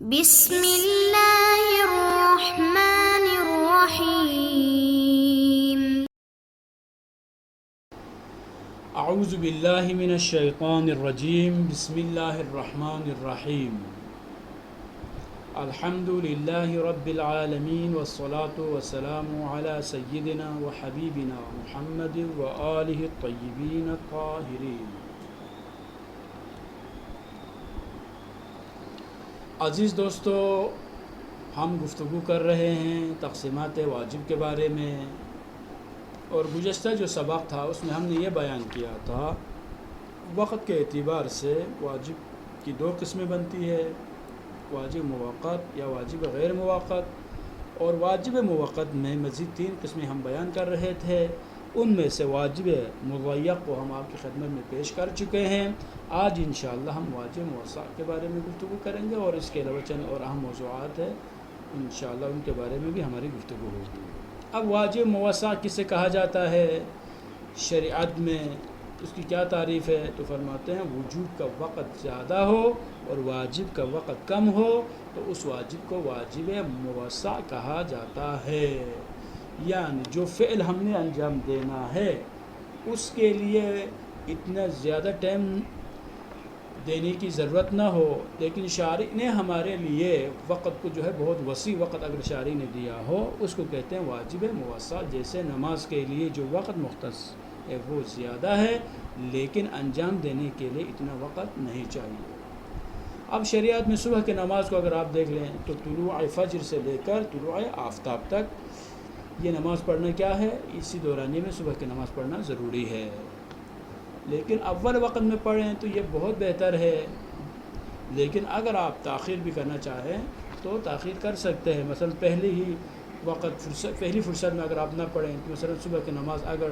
بسم اللہ الرحمن الرحیم۔ اعوذ باللہ من الشیطان الرجیم، بسم اللہ الرحمن الرحیم۔ الحمد للہ رب العالمین والصلاة والسلام علی سیدنا و حبیبنا محمد و آلہ الطیبین الطاہرین۔ عزیز دوستو، ہم گفتگو کر رہے ہیں تقسیمات واجب کے بارے میں، اور گزشتہ جو سبق تھا اس میں ہم نے یہ بیان کیا تھا وقت کے اعتبار سے واجب کی دو قسمیں بنتی ہے، واجب موقت یا واجب غیر موقت، اور واجب موقت میں مزید 3 قسمیں ہم بیان کر رہے تھے۔ ان میں سے واجب مضیق کو ہم آپ کی خدمت میں پیش کر چکے ہیں۔ آج انشاءاللہ ہم واجب موسع کے بارے میں گفتگو کریں گے، اور اس کے علاوہ چند اور اہم موضوعات ہیں انشاءاللہ ان کے بارے میں بھی ہماری گفتگو ہوگی۔ اب واجب موسع کسے کہا جاتا ہے شریعت میں، اس کی کیا تعریف ہے؟ تو فرماتے ہیں وجوب کا وقت زیادہ ہو اور واجب کا وقت کم ہو تو اس واجب کو واجب موسع کہا جاتا ہے، یعنی جو فعل ہم نے انجام دینا ہے اس کے لیے اتنا زیادہ ٹائم دینے کی ضرورت نہ ہو، لیکن شارع نے ہمارے لیے وقت کو جو ہے بہت وسیع وقت اگر شارع نے دیا ہو اس کو کہتے ہیں واجب موسع۔ جیسے نماز کے لیے جو وقت مختص ہے وہ زیادہ ہے، لیکن انجام دینے کے لیے اتنا وقت نہیں چاہیے۔ اب شریعت میں صبح کی نماز کو اگر آپ دیکھ لیں تو طلوع فجر سے لے کر طلوع آفتاب تک یہ نماز پڑھنا کیا ہے، اسی دورانیے میں صبح کی نماز پڑھنا ضروری ہے، لیکن اول وقت میں پڑھیں تو یہ بہت بہتر ہے۔ لیکن اگر آپ تاخیر بھی کرنا چاہیں تو تاخیر کر سکتے ہیں، مثلا پہلی فرصت میں اگر آپ نہ پڑھیں تو مثلا صبح کی نماز اگر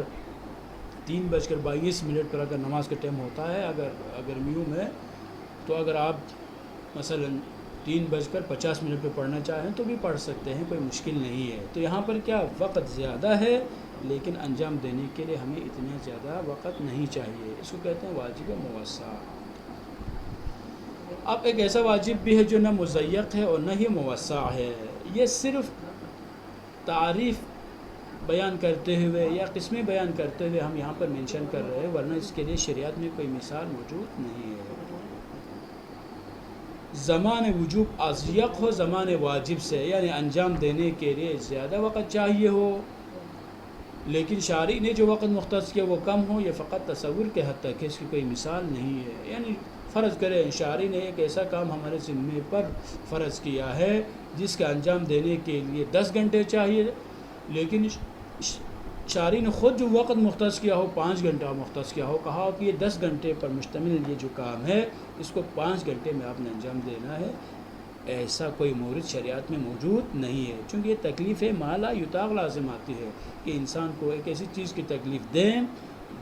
3:22 پر اگر نماز کا ٹائم ہوتا ہے اگر گرمیوں میں، تو اگر آپ مثلا 3:50 پہ پڑھنا چاہیں تو بھی پڑھ سکتے ہیں، کوئی مشکل نہیں ہے۔ تو یہاں پر کیا وقت زیادہ ہے لیکن انجام دینے کے لیے ہمیں اتنا زیادہ وقت نہیں چاہیے، اس کو کہتے ہیں واجب موسع۔ اب ایک ایسا واجب بھی ہے جو نہ مضیق ہے اور نہ ہی موسع ہے، یہ صرف تعریف بیان کرتے ہوئے یا قسمیں بیان کرتے ہوئے ہم یہاں پر مینشن کر رہے ہیں، ورنہ اس کے لیے شریعت میں کوئی مثال موجود نہیں ہے۔ زمان وجوب اضیق ہو زمان واجب سے، یعنی انجام دینے کے لیے زیادہ وقت چاہیے ہو، لیکن شارع نے جو وقت مختص کیا وہ کم ہو، یہ فقط تصور کے حد تک ہے، اس کی کوئی مثال نہیں ہے۔ یعنی فرض کریں شارع نے ایک ایسا کام ہمارے ذمے پر فرض کیا ہے جس کا انجام دینے کے لیے 10 گھنٹے چاہیے، لیکن شارع نے خود جو وقت مختص کیا ہو 5 گھنٹہ مختص کیا ہو، کہا کہ یہ 10 گھنٹے پر مشتمل یہ جو کام ہے اس کو 5 گھنٹے میں آپ نے انجام دینا ہے، ایسا کوئی مورد شریعت میں موجود نہیں ہے، چونکہ یہ تکلیف ما لا یطاق لازم آتی ہے کہ انسان کو ایک ایسی چیز کی تکلیف دیں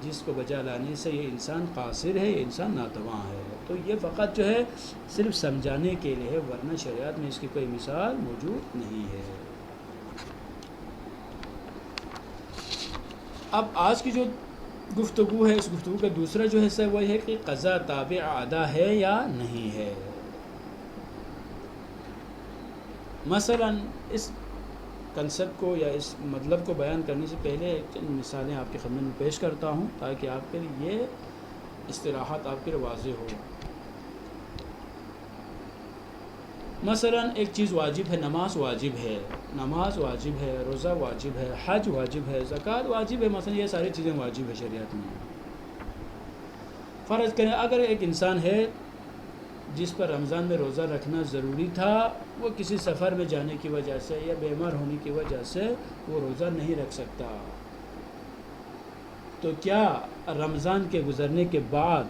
جس کو بجا لانے سے یہ انسان قاصر ہے، یہ انسان ناتواں ہے۔ تو یہ فقط جو ہے صرف سمجھانے کے لیے ہے، ورنہ شریعت میں اس کی کوئی مثال موجود نہیں ہے۔ اب آج کی جو گفتگو ہے، اس گفتگو کا دوسرا جو حصہ وہ ہے کہ قضا تابع ادا ہے یا نہیں ہے۔ مثلا اس کنسپٹ کو یا اس مطلب کو بیان کرنے سے پہلے چند مثالیں آپ کی خدمت میں پیش کرتا ہوں تاکہ آپ کے لیے یہ اصطلاحات آپ کے لیے واضح ہو۔ مثلا ایک چیز واجب ہے، نماز واجب ہے، روزہ واجب ہے، حج واجب ہے، زکوٰۃ واجب ہے، مثلا یہ ساری چیزیں واجب ہے شریعت میں۔ فرض کریں اگر ایک انسان ہے جس پر رمضان میں روزہ رکھنا ضروری تھا، وہ کسی سفر میں جانے کی وجہ سے یا بیمار ہونے کی وجہ سے وہ روزہ نہیں رکھ سکتا، تو کیا رمضان کے گزرنے کے بعد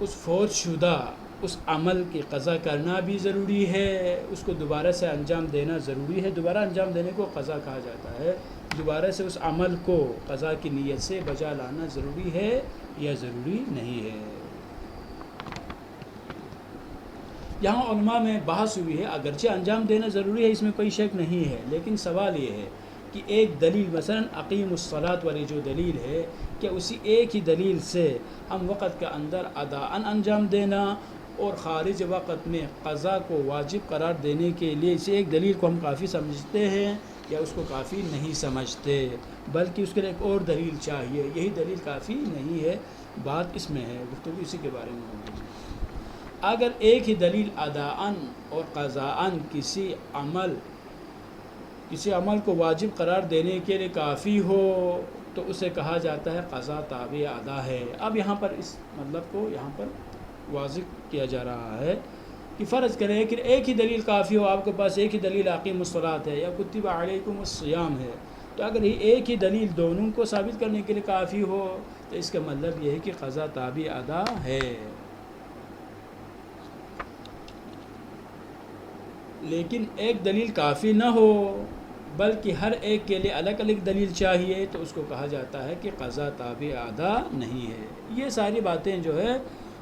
اس فوت شدہ اس عمل کی قضا کرنا بھی ضروری ہے، اس کو دوبارہ سے انجام دینا ضروری ہے؟ دوبارہ انجام دینے کو قضا کہا جاتا ہے۔ دوبارہ سے اس عمل کو قضا کی نیت سے بجا لانا ضروری ہے یا ضروری نہیں ہے؟ یہاں علماء میں بحث ہوئی ہے، اگرچہ انجام دینا ضروری ہے اس میں کوئی شک نہیں ہے، لیکن سوال یہ ہے کہ ایک دلیل مثلا اقیم الصلاۃ والی جو دلیل ہے، کہ اسی ایک ہی دلیل سے ہم وقت کے اندر اداءً انجام دینا اور خارج وقت میں قضا کو واجب قرار دینے کے لیے اسے ایک دلیل کو ہم کافی سمجھتے ہیں یا اس کو کافی نہیں سمجھتے، بلکہ اس کے لیے ایک اور دلیل چاہیے، یہی دلیل کافی نہیں ہے، بات اس میں ہے، گفتگو اسی کے بارے میں ہوگی۔ اگر ایک ہی دلیل اداءً اور قضاءً کسی عمل کو واجب قرار دینے کے لیے کافی ہو تو اسے کہا جاتا ہے قضا تابع ادا ہے۔ اب یہاں پر اس مطلب کو یہاں پر واضح کیا جا رہا ہے کہ فرض کریں کہ ایک ہی دلیل کافی ہو، آپ کے پاس ایک ہی دلیل اقیموا الصلاۃ ہے یا کتب علیکم الصیام ہے، تو اگر یہ ایک ہی دلیل دونوں کو ثابت کرنے کے لیے کافی ہو تو اس کا مطلب یہ ہے کہ قضا تابع ادا ہے۔ لیکن ایک دلیل کافی نہ ہو بلکہ ہر ایک کے لیے الگ الگ دلیل چاہیے تو اس کو کہا جاتا ہے کہ قضا تابع ادا نہیں ہے۔ یہ ساری باتیں جو ہے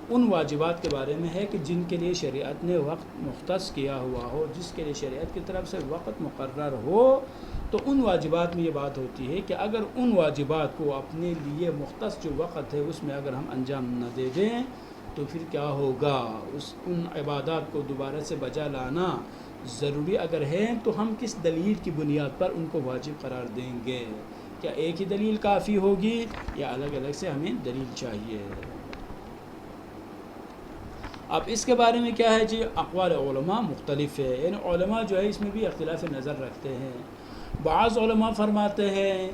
ان واجبات کے بارے میں ہے کہ جن کے لیے شریعت نے وقت مختص کیا ہوا ہو، جس کے لیے شریعت کی طرف سے وقت مقرر ہو، تو ان واجبات میں یہ بات ہوتی ہے کہ اگر ان واجبات کو اپنے لیے مختص جو وقت ہے اس میں اگر ہم انجام نہ دے دیں تو پھر کیا ہوگا، ان عبادات کو دوبارہ سے بجا لانا ضروری اگر ہے تو ہم کس دلیل کی بنیاد پر ان کو واجب قرار دیں گے؟ کیا ایک ہی دلیل کافی ہوگی یا الگ الگ سے ہمیں دلیل چاہیے؟ اب اس کے بارے میں کیا ہے جی، اقوال علماء مختلف ہے، یعنی علماء جو ہے اس میں بھی اختلاف نظر رکھتے ہیں۔ بعض علماء فرماتے ہیں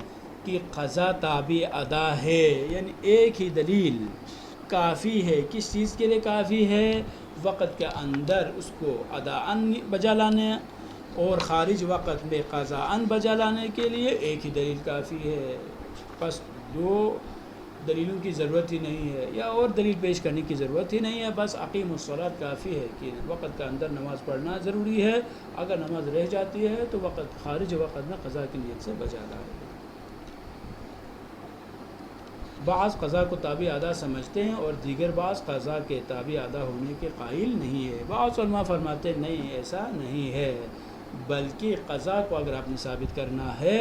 کہ قضا تابع ادا ہے، یعنی ایک ہی دلیل کافی ہے، کس چیز کے لیے کافی ہے؟ وقت کے اندر اس کو اداءً بجا لانے اور خارج وقت میں قضاءً بجا لانے کے لیے ایک ہی دلیل کافی ہے، بس دو دلیلوں کی ضرورت ہی نہیں ہے یا اور دلیل پیش کرنے کی ضرورت ہی نہیں ہے، بس اقیموا الصلاۃ کافی ہے کہ وقت کے اندر نماز پڑھنا ضروری ہے، اگر نماز رہ جاتی ہے تو وقت خارج وقت میں قضا کی نیت سے بجا لائے۔ بعض قضا کو تابع ادا سمجھتے ہیں اور دیگر بعض قضا کے تابع ادا ہونے کے قائل نہیں ہے۔ بعض علماء فرماتے ہیں نہیں، ایسا نہیں ہے، بلکہ قضا کو اگر آپ نے ثابت کرنا ہے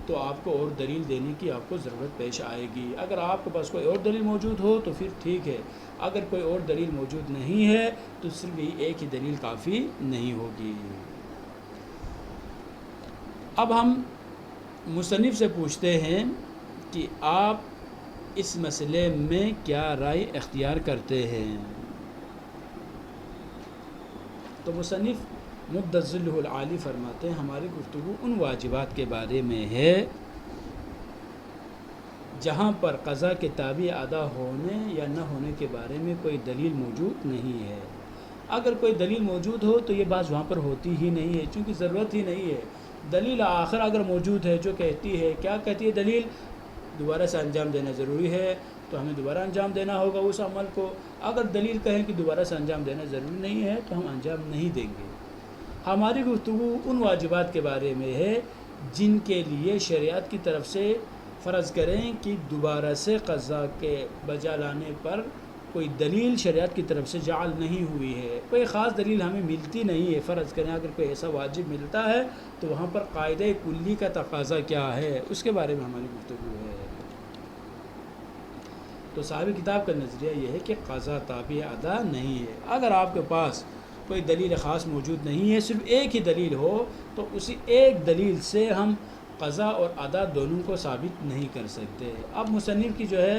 تو آپ کو اور دلیل دینے کی آپ کو ضرورت پیش آئے گی۔ اگر آپ کے پاس کوئی اور دلیل موجود ہو تو پھر ٹھیک ہے، اگر کوئی اور دلیل موجود نہیں ہے تو صرف ایک ہی دلیل کافی نہیں ہوگی۔ اب ہم مصنف سے پوچھتے ہیں کہ آپ اس مسئلے میں کیا رائے اختیار کرتے ہیں؟ تو مصنف مقدس ذلہ العالی فرماتے ہیں ہماری گفتگو ان واجبات کے بارے میں ہے جہاں پر قضا کے تابع ادا ہونے یا نہ ہونے کے بارے میں کوئی دلیل موجود نہیں ہے۔ اگر کوئی دلیل موجود ہو تو یہ بات وہاں پر ہوتی ہی نہیں ہے، چونکہ ضرورت ہی نہیں ہے۔ دلیل آخر اگر موجود ہے جو کہتی ہے، کیا کہتی ہے دلیل؟ دوبارہ سے انجام دینا ضروری ہے تو ہمیں دوبارہ انجام دینا ہوگا اس عمل کو۔ اگر دلیل کہیں کہ دوبارہ سے انجام دینا ضروری نہیں ہے تو ہم انجام نہیں دیں گے۔ ہماری گفتگو ان واجبات کے بارے میں ہے جن کے لیے شریعت کی طرف سے فرض کریں کہ دوبارہ سے قضا کے بجا لانے پر کوئی دلیل شریعت کی طرف سے جعل نہیں ہوئی ہے، کوئی خاص دلیل ہمیں ملتی نہیں ہے۔ فرض کریں اگر کوئی ایسا واجب ملتا ہے تو وہاں پر قاعدہ کلی کا تقاضا کیا ہے، اس کے بارے میں ہماری گفتگو ہے۔ تو صاحب کتاب کا نظریہ یہ ہے کہ قضا تابع ادا نہیں ہے۔ اگر آپ کے پاس کوئی دلیل خاص موجود نہیں ہے، صرف ایک ہی دلیل ہو تو اسی ایک دلیل سے ہم قضا اور ادا دونوں کو ثابت نہیں کر سکتے۔ اب مصنف کی جو ہے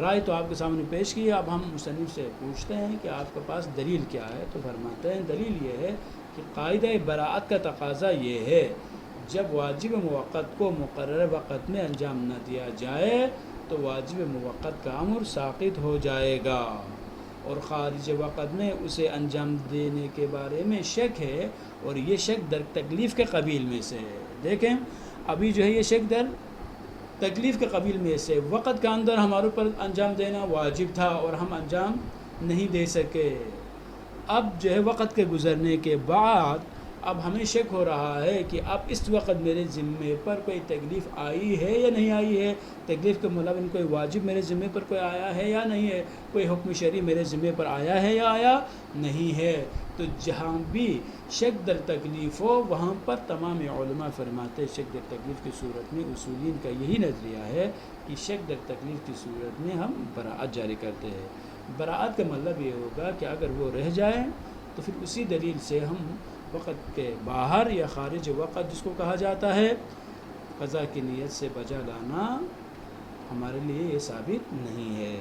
رائے تو آپ کے سامنے پیش کی، اب ہم مصنف سے پوچھتے ہیں کہ آپ کے پاس دلیل کیا ہے؟ تو فرماتے ہیں دلیل یہ ہے کہ قاعدہ براءت کا تقاضا یہ ہے جب واجب موقت کو مقرر وقت میں انجام نہ دیا جائے تو واجب موقت کا امر ساقط ہو جائے گا، اور خارج وقت میں اسے انجام دینے کے بارے میں شک ہے اور یہ شک در تکلیف کے قبیل میں سے ہے۔ دیکھیں ابھی جو ہے یہ شک در تکلیف کے قبیل میں سے، وقت کے اندر ہمارے اوپر انجام دینا واجب تھا اور ہم انجام نہیں دے سکے، اب جو ہے وقت کے گزرنے کے بعد اب ہمیں شک ہو رہا ہے کہ اب اس وقت میرے ذمے پر کوئی تکلیف آئی ہے یا نہیں آئی ہے، تکلیف کے ملابن کوئی واجب میرے ذمے پر کوئی آیا ہے یا نہیں ہے، کوئی حکم شرعی میرے ذمے پر آیا ہے یا آیا نہیں ہے۔ تو جہاں بھی شک در تکلیف ہو وہاں پر تمام علماء فرماتے ہیں شک در تکلیف کی صورت میں اصولین کا یہی نظریہ ہے کہ شک در تکلیف کی صورت میں ہم براءت جاری کرتے ہیں۔ براءت کا مطلب یہ ہوگا کہ اگر وہ رہ جائیں تو پھر اسی دلیل سے ہم وقت کے باہر یا خارج وقت جس کو کہا جاتا ہے قضا کی نیت سے بجا لانا ہمارے لیے یہ ثابت نہیں ہے،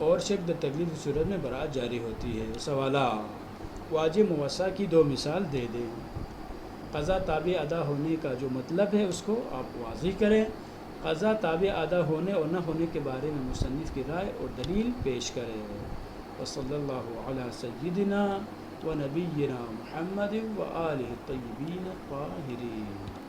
اور شک در تکلیف کی صورت میں براءت جاری ہوتی ہے۔ سوالات: واجب موسع کی 2 مثال دے دیں۔ قضا تابع ادا ہونے کا جو مطلب ہے اس کو آپ واضح کریں۔ قضا تابع ادا ہونے اور نہ ہونے کے بارے میں مصنف کی رائے اور دلیل پیش کریں۔ وصلی اللہ علی سیدنا و نبینا محمد و آلہ الطیبین الطاہرین۔